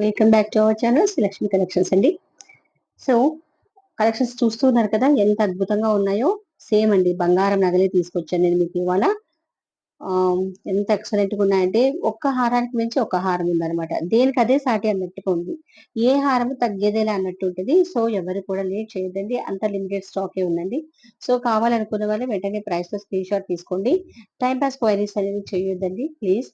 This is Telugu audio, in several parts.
Welcome back to our channel Lakshmi collections అండి. సో కలెక్షన్స్ చూస్తున్నారు కదా ఎంత అద్భుతంగా ఉన్నాయో. సేమ్ అండి, బంగారం నగలే తీసుకొచ్చాను నేను మీకు ఇవాళ. ఎంత ఎక్సలెంట్ గా ఉన్నాయంటే ఒక్క హారానికి మించి ఒక హారం ఉందన్నమాట. దేనికి అదే సాటి అన్నట్టుగా ఉంది. ఏ హారం తగ్గేదేలా అన్నట్టు ఉంటుంది. సో ఎవరు కూడా లేట్ చేయొద్దండి, అంత లిమిటెడ్ స్టాకే ఉందండి. సో కావాలనుకున్న వాళ్ళు వెంటనే ప్రైస్ తో స్క్రీన్ షాట్ తీసుకోండి. టైం పాస్ క్వైరీస్ అనేది చేయొద్దండి ప్లీజ్.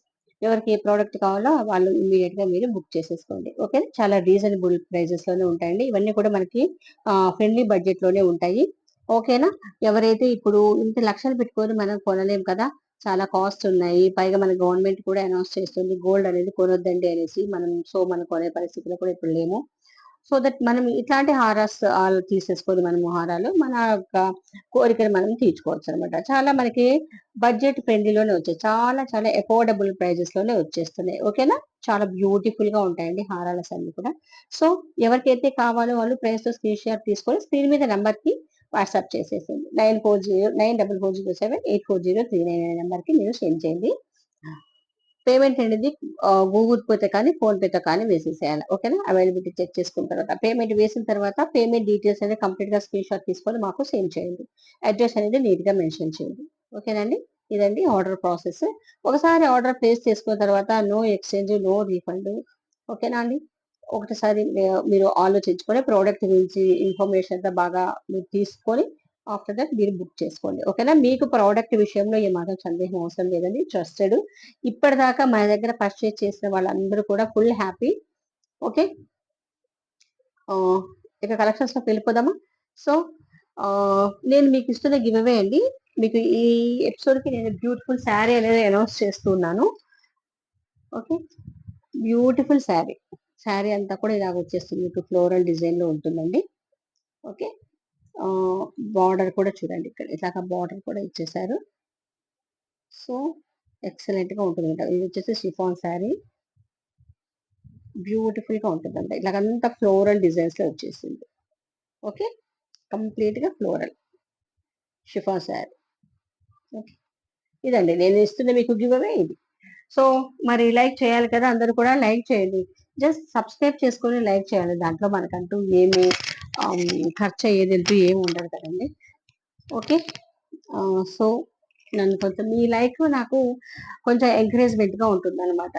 ఎవరికి ఏ ప్రోడక్ట్ కావాలో వాళ్ళు ఇమీడియట్ గా మీరు బుక్ చేసేసుకోండి. ఓకే, చాలా రీజనబుల్ ప్రైజెస్ లోనే ఉంటాయండి. ఇవన్నీ కూడా మనకి ఫ్రెండ్లీ బడ్జెట్ లోనే ఉంటాయి. ఓకేనా. ఎవరైతే ఇప్పుడు ఇంత లక్షలు పెట్టుకొని మనం కొనలేం కదా, చాలా కాస్ట్ ఉన్నాయి. పైగా మన గవర్నమెంట్ కూడా అనౌన్స్ చేస్తుంది గోల్డ్ అనేది కొనొద్దండి అనేసి. మనం కొనే పరిస్థితిలో కూడా ఇప్పుడు లేము. సో దట్ మనం ఇట్లాంటి హారాస్ తీసేసుకొని మనము హారాలు మన యొక్క కోరికలు మనం తీర్చుకోవచ్చు అనమాట. చాలా మనకి బడ్జెట్ ఫ్రెండ్లీలోనే వచ్చాయి. చాలా చాలా అఫోర్డబుల్ ప్రైజెస్ లోనే వచ్చేస్తున్నాయి. ఓకేనా. చాలా బ్యూటిఫుల్ గా ఉంటాయండి హారాలస్ అన్ని కూడా. సో ఎవరికైతే కావాలో వాళ్ళు ప్రైస్ తో స్క్రీన్ షాట్ తీసుకొని స్క్రీన్ మీద నెంబర్ కి వాట్సాప్ చేసేసింది. 9407840399 నెంబర్ కి మీరు సెండ్ చేయండి. పేమెంట్ అనేది గూగుల్ పేతో కానీ ఫోన్ పేతో కానీ వేసేసేయాలి. ఓకేనా. అవైలబిలిటీ చెక్ చేసుకున్న తర్వాత పేమెంట్ వేసిన తర్వాత పేమెంట్ డీటెయిల్స్ అనేది కంప్లీట్ గా స్క్రీన్ షాట్ తీసుకొని మాకు సెండ్ చేయండి. అడ్రస్ అనేది నీట్ గా మెన్షన్ చేయండి. ఓకేనండి. ఇదండి ఆర్డర్ ప్రాసెస్. ఒకసారి ఆర్డర్ ప్లేస్ చేసుకున్న తర్వాత నో ఎక్స్చేంజ్, నో రీఫండ్. ఓకేనా అండి. ఒకటిసారి మీరు ఆలోచించుకొని ప్రోడక్ట్ గురించి ఇన్ఫర్మేషన్ అంతా బాగా మీరు తీసుకొని ఆఫ్టర్ దట్ మీరు బుక్ చేసుకోండి. ఓకేనా. మీకు ప్రోడక్ట్ విషయంలో ఏమాత్రం సందేహం అవసరం లేదండి. ట్రస్టెడ్. ఇప్పటిదాకా మన దగ్గర పర్చేజ్ చేసిన వాళ్ళందరూ కూడా ఫుల్ హ్యాపీ. ఓకే. ఇక కలెక్షన్స్ లోకి వెళ్ళిపోదామా. సో నేను మీకు ఇస్తున్న గివ్ అవే అండి. మీకు ఈ ఎపిసోడ్ కి నేను బ్యూటిఫుల్ శారీ అనేది అనౌన్స్ చేస్తున్నాను. ఓకే. బ్యూటిఫుల్ శారీ. శారీ అంతా కూడా ఇలాగ వచ్చేస్తుంది, మీకు ఫ్లోరల్ డిజైన్ లో ఉంటుందండి. ఓకే. బార్డర్ కూడా చూడండి, ఇక్కడ ఇలాగ బార్డర్ కూడా ఇచ్చేసారు. సో ఎక్సలెంట్ గా ఉంటుంది. ఇది వచ్చేసి షిఫాన్ శారీ. బ్యూటిఫుల్ గా ఉంటుందండి. ఇలాగంతా ఫ్లోరల్ డిజైన్స్ లో వచ్చేసింది. ఓకే. కంప్లీట్ గా ఫ్లోరల్ షిఫాన్ శారీ. ఓకే. ఇదండి నేను ఇస్తున్న మీకు గివ్ అవే ఇది. సో మరి లైక్ చేయాలి కదా, అందరూ కూడా లైక్ చేయండి. జస్ట్ సబ్స్క్రైబ్ చేసుకొని లైక్ చేయాలి. దాంట్లో మనకంటూ ఏమి ఖర్చు అయ్యేదంటూ ఏమి ఉండదు కదండి. ఓకే. సో నన్ను కొంచెం మీ లైక్ నాకు కొంచెం ఎంకరేజ్మెంట్ గా ఉంటుంది అనమాట,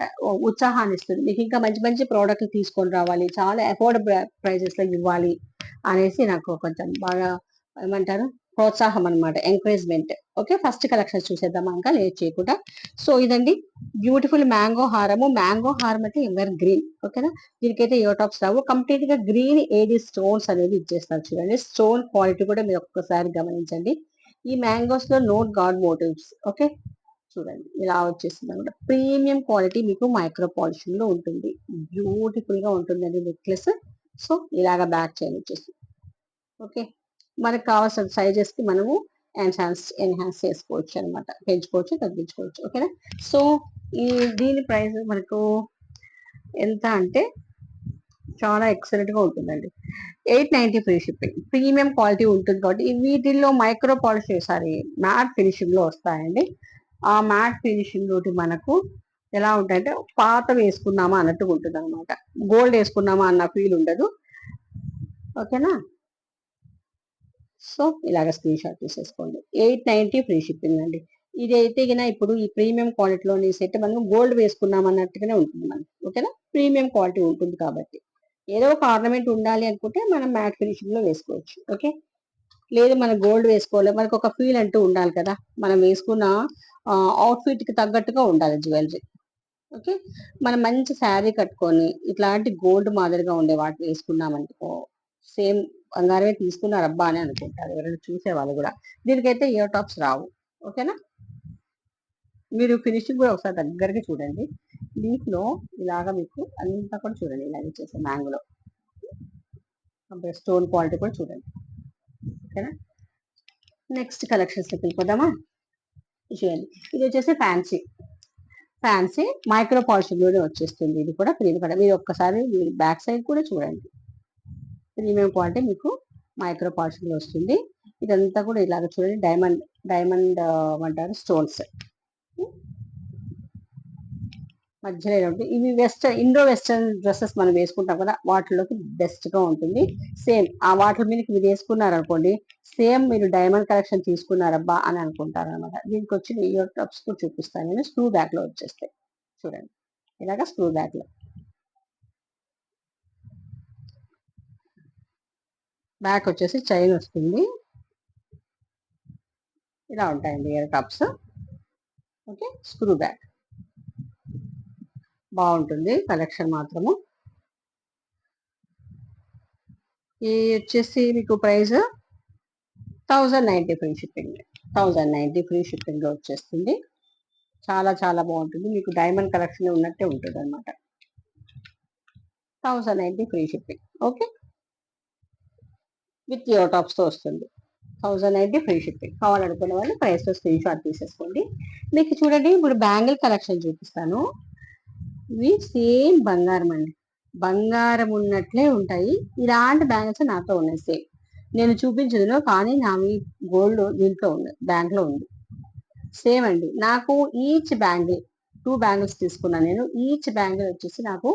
ఉత్సాహాన్ని ఇస్తుంది. మీకు ఇంకా మంచి మంచి ప్రోడక్ట్లు తీసుకొని రావాలి, చాలా అఫోర్డబుల్ ప్రైజెస్ లో ఇవ్వాలి అనేసి నాకు కొంచెం బాగా ఏమంటారు ప్రోత్సాహం అనమాట, ఎంకరేజ్మెంట్. ఓకే. ఫస్ట్ కలెక్షన్ చూసేద్దామా ఇంకా లేట్ చేయకుండా. సో ఇదండి బ్యూటిఫుల్ మ్యాంగో హారము. మ్యాంగో హారం అయితే ఎవర్ గ్రీన్. ఓకేనా. దీనికైతే ఇయర్ టాప్స్ రావు. కంప్లీట్ గా గ్రీన్ ఏడి స్టోన్స్ అనేది ఇచ్చేస్తారు. చూడండి స్టోన్ క్వాలిటీ కూడా మీరు ఒక్కసారి గమనించండి. ఈ మ్యాంగోస్ లో నోట్ గాడ్ మోటివ్స్. ఓకే. చూడండి ఇలా వచ్చేసింది అనమాట. ప్రీమియం క్వాలిటీ మీకు మైక్రో పాలిషింగ్ లో ఉంటుంది. బ్యూటిఫుల్ గా ఉంటుందండి నెక్లెస్. సో ఇలాగా బ్యాక్ చైన్ వచ్చేసి. ఓకే. మనకు కావాల్సిన సైజెస్ కి మనము ఎన్హాన్స్ చేసుకోవచ్చు అనమాట, పెంచుకోవచ్చు తగ్గించుకోవచ్చు. ఓకేనా. సో ఈ దీని ప్రైస్ మనకు ఎంత అంటే చాలా ఎక్సలెంట్ గా ఉంటుందండి. 890 ఫ్రీ షిప్పింగ్. ప్రీమియం క్వాలిటీ ఉంటుంది కాబట్టి వీటిల్లో micro polish sorry matte finishing లో వస్తాయండి. ఆ మ్యాట్ ఫినిషింగ్ తోటి మనకు ఎలా ఉంటాయంటే పాత వేసుకున్నామా అన్నట్టుగా ఉంటుంది అనమాట. గోల్డ్ వేసుకున్నామా అన్న ఫీల్ ఉండదు. ఓకేనా. సో ఇలాగ స్క్రీన్ షాట్ తీసేసుకోండి. 890 ఫ్రీ షిప్పింగ్ అండి. ఇది అయితే ఇప్పుడు ఈ ప్రీమియం క్వాలిటీలోని సెట్ మనం గోల్డ్ వేసుకున్నాం అన్నట్టుగానే ఉంటుంది మనకి. ఓకేనా. ప్రీమియం క్వాలిటీ ఉంటుంది కాబట్టి ఏదో ఒక ఆర్నమెంట్ ఉండాలి అనుకుంటే మనం మ్యాట్ ఫినిషింగ్ లో వేసుకోవచ్చు. ఓకే. లేదు మనం గోల్డ్ వేసుకోవాలి, మనకు ఒక ఫీల్ అంటూ ఉండాలి కదా, మనం వేసుకున్న అవుట్ఫిట్ కి తగ్గట్టుగా ఉండాలి జ్యువెలరీ. ఓకే. మనం మంచి శారీ కట్టుకొని ఇట్లాంటి గోల్డ్ మాదిరిగా ఉండే వాటి వేసుకున్నామనుకో సేమ్ బంగారమే తీసుకున్నారు అబ్బా అని అనుకుంటారు ఎవరైనా చూసే వాళ్ళు కూడా. దీనికైతే ఇయర్ టాప్స్ రావు. ఓకేనా. మీరు ఫినిషింగ్ కూడా ఒకసారి దగ్గరగా చూడండి. దీంట్లో ఇలాగా మీకు అంతా కూడా చూడండి, ఇలాగే చేసే మ్యాంగోలో స్టోన్ క్వాలిటీ కూడా చూడండి. ఓకేనా. నెక్స్ట్ కలెక్షన్స్ వెళ్ళిపోదామా. చూడండి ఇది వచ్చేసి ఫ్యాన్సీ మైక్రో పాలిషింగ్ లోనే వచ్చేస్తుంది. ఇది కూడా ప్రీమియం. మీరు ఒక్కసారి మీరు బ్యాక్ సైడ్ కూడా చూడండి. ప్రీమియం క్వాలిటీ మీకు మైక్రో పాలిషింగ్ లో వస్తుంది. ఇదంతా కూడా ఇలాగ చూడండి, డైమండ్ అంటారు స్టోన్స్. మధ్యలో ఇలా ఉంటుంది. ఇవి వెస్టర్న్ ఇండో వెస్టర్న్ డ్రెస్సెస్ మనం వేసుకుంటాం కదా, వాటిలోకి బెస్ట్ గా ఉంటుంది. సేమ్ ఆ వాటి మీదకి ఇది వేసుకున్నారనుకోండి, సేమ్ మీరు డైమండ్ కలెక్షన్ తీసుకున్నారబ్బా అని అనుకుంటారు అనమాట. దీనికి వచ్చి ఇయర్ టాప్స్ కూడా చూపిస్తాను నేను. స్క్రూ బ్యాక్ లో వచ్చేస్తాయి చూడండి, ఇలాగా స్క్రూ బ్యాక్ లో. బ్యాక్ వచ్చేసి చైన్ వస్తుంది, ఇలా ఉంటాయండి ear tops. Okay, screw back బాగుంటుంది కలెక్షన్ మాత్రము. ఈ వచ్చేసి మీకు price 1090 free shipping. 1090 free shipping లో వచ్చేస్తుంది. చాలా చాలా బాగుంటుంది, మీకు డైమండ్ కలెక్షన్ ఉన్నట్టే ఉంటుంది అనమాట. 1090 free shipping. Okay, with ear tops తో వస్తుంది. 1090 ఫ్రీ షిప్పింగ్. కావాలనుకునే వాళ్ళు ప్రైస్ తో స్క్రీన్ షాట్ తీసేసుకోండి. మీకు చూడండి, ఇప్పుడు బ్యాంగిల్ కలెక్షన్ చూపిస్తాను. ఇవి సేమ్ బంగారం అండి, బంగారం ఉన్నట్లే ఉంటాయి. ఇలాంటి బ్యాంగిల్స్ నాతో ఉన్నాయి సేమ్. నేను చూపించదును కానీ నావి గోల్డ్ దీంట్లో ఉంది, బ్యాంక్ లో ఉంది. సేమ్ అండి. నాకు ఈచ్ బ్యాంగిల్ 2 బ్యాంగిల్స్ తీసుకున్నాను నేను. ఈచ్ బ్యాంగిల్ వచ్చేసి నాకు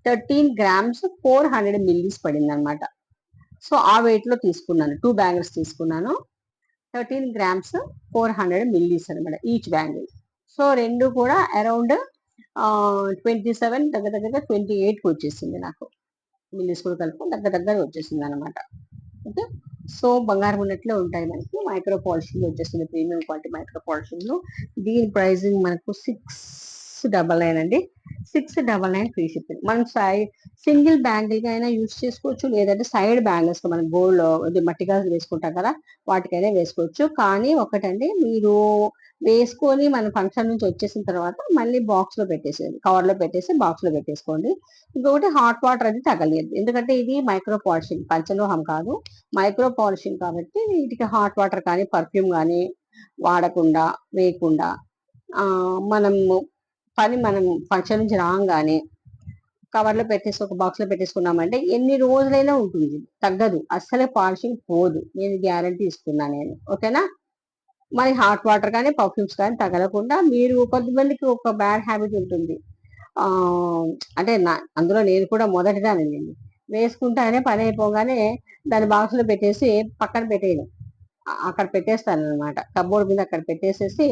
13 గ్రామ్స్ 400 మిల్లీస్ పడింది అనమాట. సో ఆ వెయిట్ లో తీసుకున్నాను, 2 బ్యాంగిల్స్ తీసుకున్నాను. 13 గ్రామ్స్ 400 మిల్లీస్ అనమాట ఈచ్ బ్యాంగిల్. సో రెండు కూడా అరౌండ్ 27 దగ్గర దగ్గర 28కి వచ్చేసింది నాకు. మిల్లీస్ కూడా కలుపు దగ్గర వచ్చేసింది అనమాట. ఓకే, సో బంగారం ఉన్నట్లే ఉంటాయి మనకి. మైక్రో పాలిషింగ్ వచ్చేస్తుంది, ప్రీమియం క్వాలిటీ మైక్రో పాలిషింగ్ లో. దీని ప్రైసింగ్ మనకు 699 అండి. 699 ఫ్రీ షిప్పింగ్. మనం సింగిల్ బ్యాంగిల్ గా అయినా యూజ్ చేసుకోవచ్చు, లేదంటే సైడ్ బ్యాంగిల్స్ మనం గోల్డ్ మట్టి గాజులు వేసుకుంటాం కదా, వాటికైనా వేసుకోవచ్చు. కానీ ఒకటండి, మీరు వేసుకొని మన ఫంక్షన్ నుంచి వచ్చేసిన తర్వాత మళ్ళీ బాక్స్ లో పెట్టేసేది, కవర్ లో పెట్టేసి బాక్స్ లో పెట్టేసుకోండి. ఇంకొకటి, హాట్ వాటర్ అది తగలేదు, ఎందుకంటే ఇది మైక్రో పాలిషింగ్, పంచలోహం కాదు, మైక్రో పాలిషింగ్ కాబట్టి వీటికి హాట్ వాటర్ కానీ పర్ఫ్యూమ్ కానీ వాడకుండా వేయకుండా మనము మనం ఫంక్షన్ నుంచి రాగానే కవర్ లో పెట్టేసి ఒక బాక్స్ లో పెట్టేసుకున్నామంటే ఎన్ని రోజులైనా ఉంటుంది, తగ్గదు, అస్సలే పాలిషింగ్ పోదు. నేను గ్యారంటీ ఇస్తున్నాను నేను. ఓకేనా, మరి హాట్ వాటర్ కానీ పర్ఫ్యూమ్స్ కానీ తగలకుండా. మీరు కొంతమందికి ఒక బ్యాడ్ హ్యాబిట్ ఉంటుంది, ఆ అంటే అందులో నేను కూడా మొదటిదానండి. వేసుకుంటానే పని అయిపోగానే దాని బాక్స్ లో పెట్టేసి పక్కన పెట్టేయను, అక్కడ పెట్టేస్తాను అనమాట. కబోర్డ్ మీద అక్కడ పెట్టేసేసి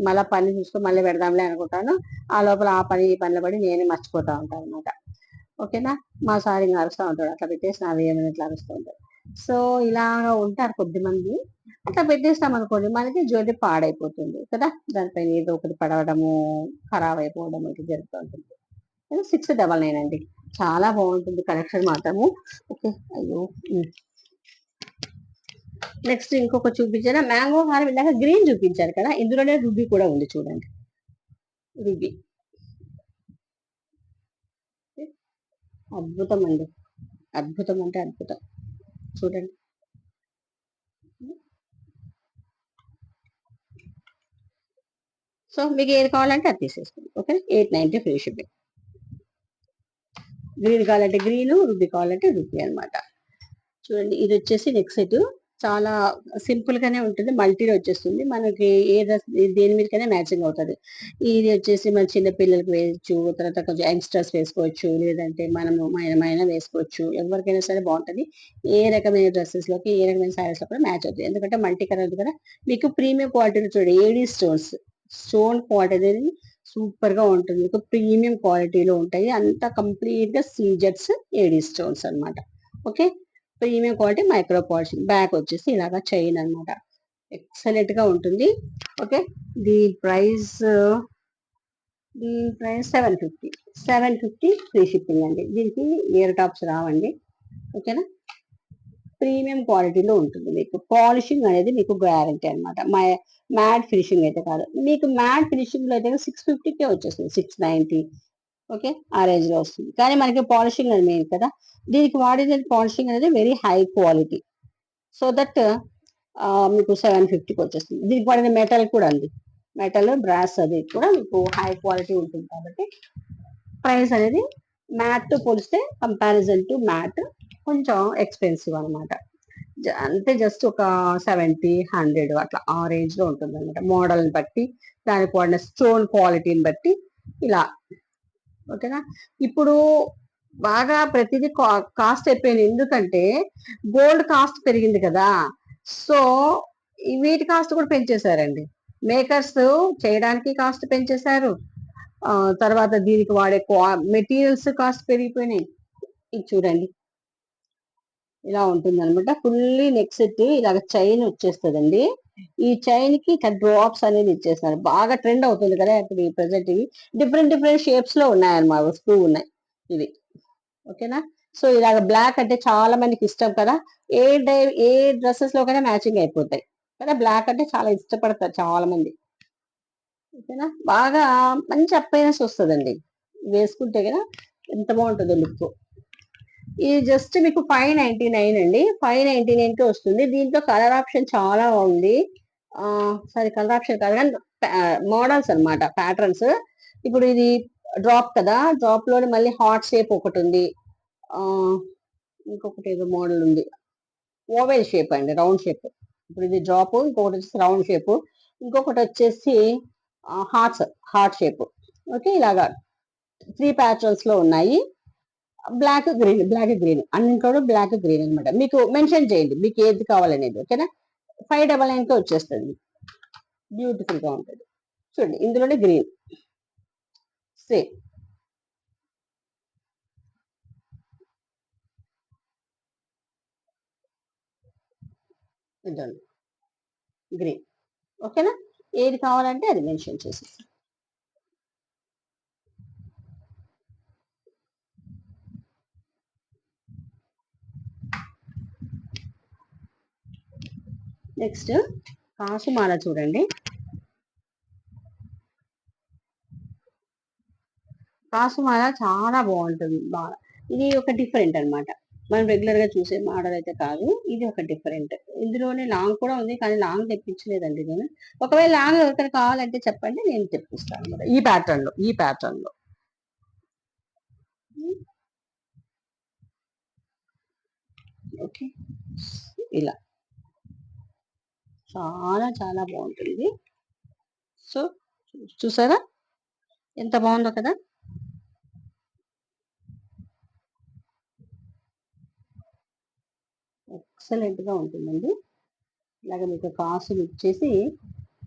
మళ్ళీ పని చూసుకొని మళ్ళీ పెడదాంలే అనుకుంటాను. ఆ లోపల ఆ పని ఈ పనిలో పడి నేనే మర్చిపోతా ఉంటాను అనమాట. ఓకేనా, మా సార్ ఇంకా అరుస్తూ ఉంటాడు, అట్లా పెట్టేసి అవి ఏమైనా ఇట్లా అరుస్తూ ఉంటాడు. సో ఇలాగా ఉంటారు కొద్దిమంది. అట్లా పెట్టేస్తాం అనుకోండి, మనకి జ్యువెలరీ పాడైపోతుంది కదా, దానిపైన ఏదో ఒకటి పడవడము, ఖరాబ్ అయిపోవడం ఇట్లా జరుగుతూ ఉంటుంది. 699 అండి, చాలా బాగుంటుంది కలెక్షన్ మాత్రము. ఓకే, అయ్యో. నెక్స్ట్ ఇంకొక చూపించారా, మ్యాంగో హారం. ఇందాక గ్రీన్ చూపించారు కదా, ఇందులోనే రూబీ కూడా ఉంది చూడండి, రూబీ. అద్భుతం అండి, అద్భుతం అంటే అద్భుతం. చూడండి, సో మీకు ఏది కావాలంటే అది తీసేసుకోండి. Okay, 890 free shipping. గ్రీన్ కావాలంటే గ్రీన్, రూబీ కావాలంటే రూబీ అనమాట. చూడండి, ఇది వచ్చేసి నెక్ సెట్. చాలా సింపుల్ గానే ఉంటుంది, మల్టీలో వచ్చేస్తుంది మనకి. ఏ డ్రెస్ దేని మీదకైనా మ్యాచింగ్ అవుతుంది. ఇది వచ్చేసి మన చిన్న పిల్లలకి వేయచ్చు, తర్వాత కొంచెం యంగ్స్టర్స్ వేసుకోవచ్చు, లేదంటే మనము మైనా వేసుకోవచ్చు, ఎవరికైనా సరే బాగుంటుంది. ఏ రకమైన డ్రెస్సెస్ లోకి, ఏ రకమైన సారీస్ లో కూడా మ్యాచ్ అవుతుంది, ఎందుకంటే మల్టీ కలర్ కదా. మీకు ప్రీమియం క్వాలిటీలో చూడండి, ఏడీ స్టోన్ క్వాలిటీ అనేది సూపర్ గా ఉంటుంది, మీకు ప్రీమియం క్వాలిటీలో ఉంటాయి. అంతా కంప్లీట్ గా సీజెట్స్ ఏడీ స్టోన్స్ అనమాట. Okay, premium quality micro polishing. Back వచ్చేసి ఇలాగా చైన్ అనమాట, ఎక్సలెంట్ గా ఉంటుంది. ఓకే, దీని ప్రైస్ 750. 750 ఫ్రీ షిప్పింగ్ అండి. దీనికి ఇయర్ టాప్స్ రావండి. ఓకేనా, ప్రీమియం క్వాలిటీలో ఉంటుంది, మీకు పాలిషింగ్ అనేది మీకు గ్యారంటీ అనమాట. మ్యాట్ ఫినిషింగ్ అయితే కాదు, మీకు మ్యాట్ ఫినిషింగ్ లో అయితే 650కే వచ్చేస్తుంది, 690. ఓకే, ఆ రేంజ్ లో వస్తుంది. కానీ మనకి పాలిషింగ్ అనేది మెయిన్ కదా, దీనికి వాడేది పాలిషింగ్ అనేది very high quality. So that మీకు 750కి వచ్చేస్తుంది. దీనికి వాడిన మెటల్ కూడా అండి, మెటల్ బ్రాస్ అది కూడా మీకు హై క్వాలిటీ ఉంటుంది కాబట్టి ప్రైస్ అనేది మ్యాట్ తో పోలిస్తే, కంపారిజన్ టు మ్యాట్ కొంచెం ఎక్స్పెన్సివ్ అనమాట. అంటే జస్ట్ ఒక 70-100 అట్లా ఆ రేంజ్ లో ఉంటుంది అనమాట. మోడల్ని బట్టి, దానికి వాడిన స్టోన్ క్వాలిటీని బట్టి ఇలా ఓకేనా. ఇప్పుడు బాగా ప్రతిదీ కాస్ట్ అయిపోయింది, ఎందుకంటే గోల్డ్ కాస్ట్ పెరిగింది కదా. సో వీటి కాస్ట్ కూడా పెంచేశారండి. మేకర్స్ చేయడానికి కాస్ట్ పెంచేశారు. తర్వాత దీనికి వాడే మెటీరియల్స్ కాస్ట్ పెరిగిపోయినాయి. ఇది చూడండి, ఇలా ఉంటుంది అనమాట. ఫుల్లీ నెక్ సెట్ ఇలాగ చైన్ వచ్చేస్తుందండి. ఈ చైన్ కి ఇట్లా డ్రాప్స్ అనేది ఇచ్చేస్తారు. బాగా ట్రెండ్ అవుతుంది కదా ఇప్పుడు ఈ ప్రజెంట్. ఇవి డిఫరెంట్ డిఫరెంట్ షేప్స్ లో ఉన్నాయన్నమాట, వస్తువు ఉన్నాయి ఇవి. ఓకేనా. సో ఇలాగ బ్లాక్ అంటే చాలా మందికి ఇష్టం కదా. ఏ డ్రెస్సెస్ లో కైనా మ్యాచింగ్ అయిపోతాయి కదా. బ్లాక్ అంటే చాలా ఇష్టపడతారు చాలా మంది. ఓకేనా. బాగా మంచి అప్పైనెస్ వస్తుందండి వేసుకుంటే కదా. ఎంత బాగుంటుందో లుక్. ఇది జస్ట్ మీకు 599 అండి. 599 కి వస్తుంది. దీంట్లో కలర్ ఆప్షన్ చాలా ఉంది. సారీ, కలర్ ఆప్షన్ కాదు కానీ మోడల్స్ అన్నమాట, ప్యాటర్న్స్. ఇప్పుడు ఇది డ్రాప్ కదా, డ్రాప్ లోని మళ్ళీ హార్ట్ షేప్ ఒకటి ఉంది. ఆ ఇంకొకటి ఏదో మోడల్ ఉంది, ఓవెల్ షేప్ అండి, రౌండ్ షేప్. ఇప్పుడు ఇది డ్రాప్, ఇంకొకటి వచ్చేసి రౌండ్ షేప్, ఇంకొకటి వచ్చేసి హార్ట్ షేప్. ఓకే, ఇలాగా 3 ప్యాటర్న్స్ లో ఉన్నాయి. బ్లాక్ గ్రీన్ అన్నింటిలో బ్లాక్ గ్రీన్ అనమాట. మీకు మెన్షన్ చేయండి మీకు ఏది కావాలనేది. ఓకేనా. 599 కి వచ్చేస్తుంది. బ్యూటిఫుల్ గా ఉంటుంది చూడండి. ఇందులోనే గ్రీన్ సేమ్. ఇదండి గ్రీన్. ఓకేనా. ఏది కావాలంటే అది మెన్షన్ చేసి. నెక్స్ట్ కాసుమాల చూడండి. కాసుమాల చాలా బాగుంటుంది. బాగా ఇది ఒక డిఫరెంట్ అన్నమాట. మనం రెగ్యులర్ గా చూసే మోడల్ అయితే కాదు, ఇది ఒక డిఫరెంట్. ఇందులోనే లాంగ్ కూడా ఉంది, కానీ లాంగ్ తెప్పించలేదండి నేను. ఒకవేళ లాంగ్ ఎవరికైనా కావాలంటే చెప్పండి, నేను తెప్పిస్తాను అన్నమాట. ఈ ప్యాటర్న్ లో ఓకే. ఇలా చాలా చాలా బాగుంటుంది. సో చూసారా ఎంత బాగుందో కదా. ఎక్సలెంట్ గా ఉంటుందండి. ఇలాగ మీకు కాసులు ఇచ్చేసి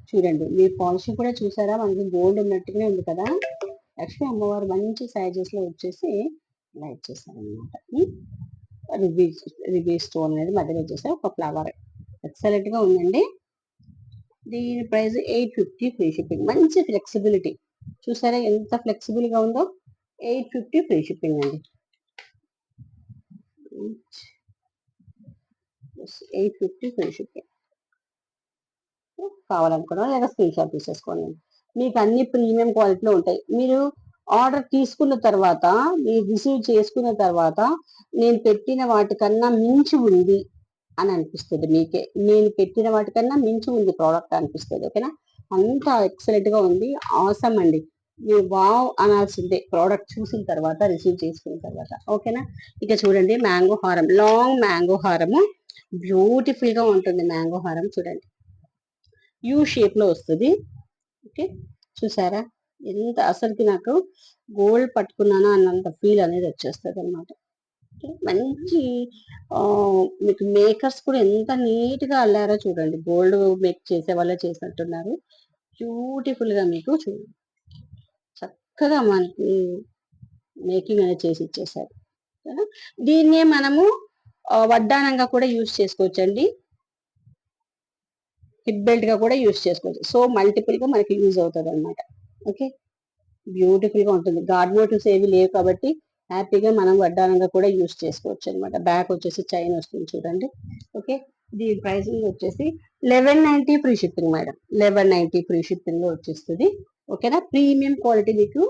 చూడండి. మీ పాలిషింగ్ కూడా చూసారా, మనకి గోల్డ్ ఉన్నట్టుగానే ఉంది కదా. యాక్చువల్లీ అమ్మవారు మంచి సైజెస్ లో వచ్చేసి ఇలా ఇచ్చేసారు అనమాట. రిబీ రిబీ స్టోన్ అనేది మధ్యలో వచ్చేసారు, ఒక ఫ్లవర్. ఎక్సలెంట్ గా ఉందండి. దీని ప్రైస్ 850 ఫ్రీ షిప్పింగ్. మంచి ఫ్లెక్సిబిలిటీ చూసారా ఎంత ఫ్లెక్సిబుల్ గా ఉందో. 850 ఫ్రీ షిప్పింగ్ అండి. 850 ఫ్రీ షిప్పింగ్. కావాలనుకున్నా లేదా స్క్రీన్ షాట్ తీసేసుకోండి. మీకు అన్ని ప్రీమియం క్వాలిటీలో ఉంటాయి. మీరు ఆర్డర్ తీసుకున్న తర్వాత, మీరు రిసీవ్ చేసుకున్న తర్వాత, నేను పెట్టిన వాటికన్నా మించి ఉంది అని అనిపిస్తుంది మీకే. నేను పెట్టిన వాటికన్నా మించి ఉంది ప్రోడక్ట్ అనిపిస్తుంది. ఓకేనా. అంత ఎక్సలెంట్ గా ఉంది. ఆసమ్ అండి. మీరు వావ్ అనాల్సిందే ప్రోడక్ట్ చూసిన తర్వాత, రిసీవ్ చేసుకున్న తర్వాత. ఓకేనా. ఇక చూడండి, మ్యాంగో హారం, లాంగ్ మ్యాంగో హారము. బ్యూటిఫుల్ గా ఉంటుంది మ్యాంగో హారం. చూడండి, యూ షేప్ లో వస్తుంది. ఓకే, చూసారా ఎంత అసలుకి నాకు గోల్డ్ పట్టుకున్నానా అన్నంత ఫీల్ అనేది వచ్చేస్తుంది అనమాట. మంచి ఆ మీకు మేకర్స్ కూడా ఎంత నీట్ గా అల్లారో చూడండి. గోల్డ్ మేక్ చేసే వాళ్ళే చేసినట్టున్నారు. బ్యూటిఫుల్ గా మీకు చూడండి, చక్కగా మనకి మేకింగ్ అనేది చేసి ఇచ్చేసారు. దీన్నే మనము వడ్డానంగా కూడా యూజ్ చేసుకోవచ్చండి, హిప్ బెల్ట్ గా కూడా యూజ్ చేసుకోవచ్చు. సో మల్టిపుల్ గా మనకి యూజ్ అవుతుంది అనమాట. ఓకే, బ్యూటిఫుల్ గా ఉంటుంది. గాడ్ మోటివ్స్ ఏవి లేవు కాబట్టి హ్యాపీగా మనం వడ్డానంగా కూడా యూజ్ చేసుకోవచ్చు అనమాట. బ్యాక్ వచ్చేసి చైన్ వస్తుంది చూడండి. ఓకే, దీని ప్రైసింగ్ వచ్చేసి 1190 free shipping madam. 1190 free shipping లో వచ్చేస్తుంది. ఓకేనా. ప్రీమియం క్వాలిటీ, మీకు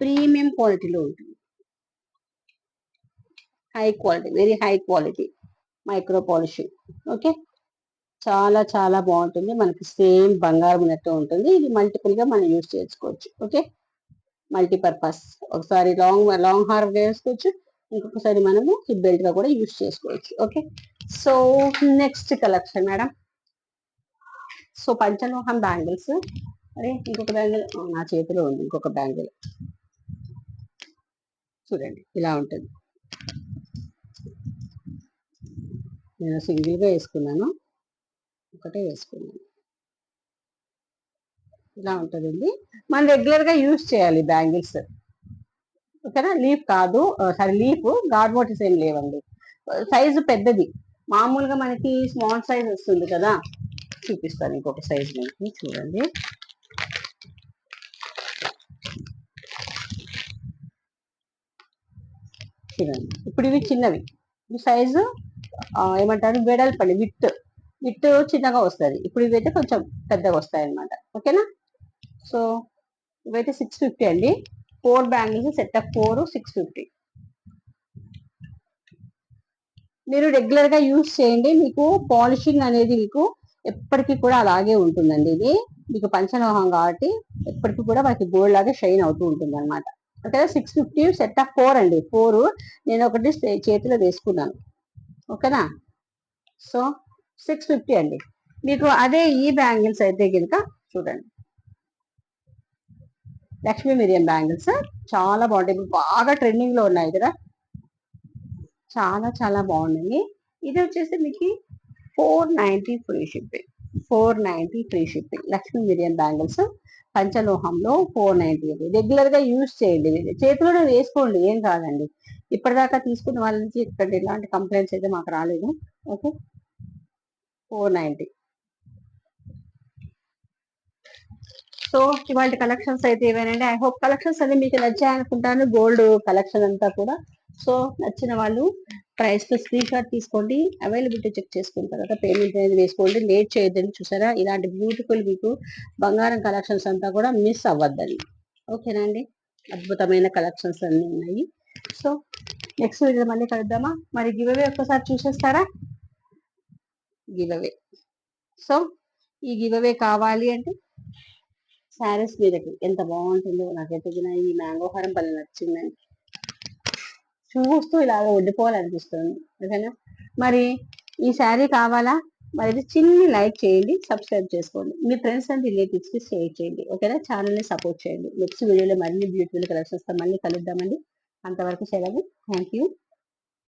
ప్రీమియం క్వాలిటీలో ఉంటుంది. High quality, very high quality micro polishing. Okay, చాలా చాలా బాగుంటుంది. మనకి సేమ్ బంగారం ఉన్నట్టు ఉంటుంది. ఇది మల్టిపుల్ గా మనం యూజ్ చేసుకోవచ్చు. Okay, multipurpose. ఒకసారి లాంగ్ లాంగ్ హార్ వేసుకోవచ్చు, ఇంకొకసారి మనము హిప్ బెల్ట్ గా కూడా యూజ్ చేసుకోవచ్చు. Okay, so next collection madam. So పంచలోహం బ్యాంగిల్స్. అరే ఇంకొక బ్యాంగిల్ నా చేతిలో ఉంది, ఇంకొక బ్యాంగిల్. చూడండి ఇలా ఉంటుంది. నేను సింగిల్గా వేసుకున్నాను, ఒకటే వేసుకున్నాను. ఇలా ఉంటుందండి. మనం రెగ్యులర్గా యూజ్ చేయాలి బ్యాంగిల్స్. ఓకేనా? లీఫ్ కాదు, సారీ లీఫ్ గాడ్ మోటివ్స్ ఏం లేవండి. సైజు పెద్దది, మామూలుగా మనకి స్మాల్ సైజ్ వస్తుంది కదా. చూపిస్తాను ఇంకొక సైజ్ మనకి, చూడండి. చూడండి, ఇప్పుడు ఇవి చిన్నవి, ఈ సైజు ఏమంటారు వెడల్పండి, విత్ చిన్నగా వస్తుంది. ఇప్పుడు ఇవైతే కొంచెం పెద్దగా వస్తాయి అన్నమాట. ఓకేనా? సో ఇవైతే 650 అండి. 4 బ్యాంగిల్స్, సెట్ ఆఫ్ 4 650. మీరు రెగ్యులర్ గా యూజ్ చేయండి, మీకు పాలిషింగ్ అనేది మీకు ఎప్పటికీ కూడా అలాగే ఉంటుందండి. ఇది మీకు పంచలోహం కాబట్టి ఎప్పటికీ కూడా మనకి గోల్డ్ లాగా షైన్ అవుతూ ఉంటుంది అనమాట. ఓకే, 650 సెట్ ఆఫ్ 4 అండి. 4 నేను ఒకటి చేతిలో వేసుకున్నాను. ఓకేనా? సో 650 అండి. మీకు అదే ఈ బ్యాంగిల్స్ అయితే కనుక చూడండి, లక్ష్మీ మిరియం బ్యాంగిల్స్ చాలా బాగుంటాయి, బాగా ట్రెండింగ్ లో ఉన్నాయి కదా, చాలా చాలా బాగున్నాయి. ఇది వచ్చేసి మీకు 490 free shipping. 490 free shipping. Lakshmi మిరియం బ్యాంగిల్స్ పంచలోహంలో 490. రెగ్యులర్ గా యూజ్ చేయండి, చేతిలోనే వేసుకోండి, ఏం కాదండి. ఇప్పటిదాకా తీసుకున్న వాళ్ళ నుంచి ఇక్కడ ఇలాంటి కంప్లైంట్స్ అయితే మాకు రాలేదు. ఓకే, 490. సో ఇవాళ కలెక్షన్స్ అయితే ఇవేనండి. ఐ హోప్ కలెక్షన్స్ అన్ని మీకు నచ్చాయి అనుకుంటాను, గోల్డ్ కలెక్షన్ అంతా కూడా. సో నచ్చిన వాళ్ళు ప్రైస్ తో స్క్రీన్ షాట్ తీసుకోండి, అవైలబిలిటీ చెక్ చేసుకున్న తర్వాత పేమెంట్ అనేది వేసుకోండి. లేట్ చేయొద్దని. చూసారా, ఇలాంటి బ్యూటిఫుల్ మీకు బంగారం కలెక్షన్స్ అంతా కూడా మిస్ అవ్వద్దని. ఓకేనా అండి? అద్భుతమైన కలెక్షన్స్ అన్ని ఉన్నాయి. సో నెక్స్ట్ వీడియో మళ్ళీ కలుద్దామా? మరి గివ్ అవే ఒక్కసారి చూసేస్తారా? Give away. సో ఈ గివ్ అవే కావాలి అంటే శారీస్ మీదకి ఎంత బాగుంటుందో, నాకైతే ఈ మ్యాంగో హారం భలే నచ్చిందండి. చూస్తూ ఇలాగ ఉండిపోవాలనిపిస్తుంది. ఓకేనా? మరి ఈ శారీ కావాలా? మరి చిన్ని లైక్ చేయండి, సబ్స్క్రైబ్ చేసుకోండి, మీ ఫ్రెండ్స్ అండ్ రిలేటివ్స్ కి షేర్ చేయండి. ఓకేనా? ఛానల్ ని సపోర్ట్ చేయండి. నెక్స్ట్ వీడియోలో మళ్ళీ బ్యూటిఫుల్ కలెక్షన్స్ తో మళ్ళీ కలుద్దామండి. అంతవరకు సెలవు. Thank you.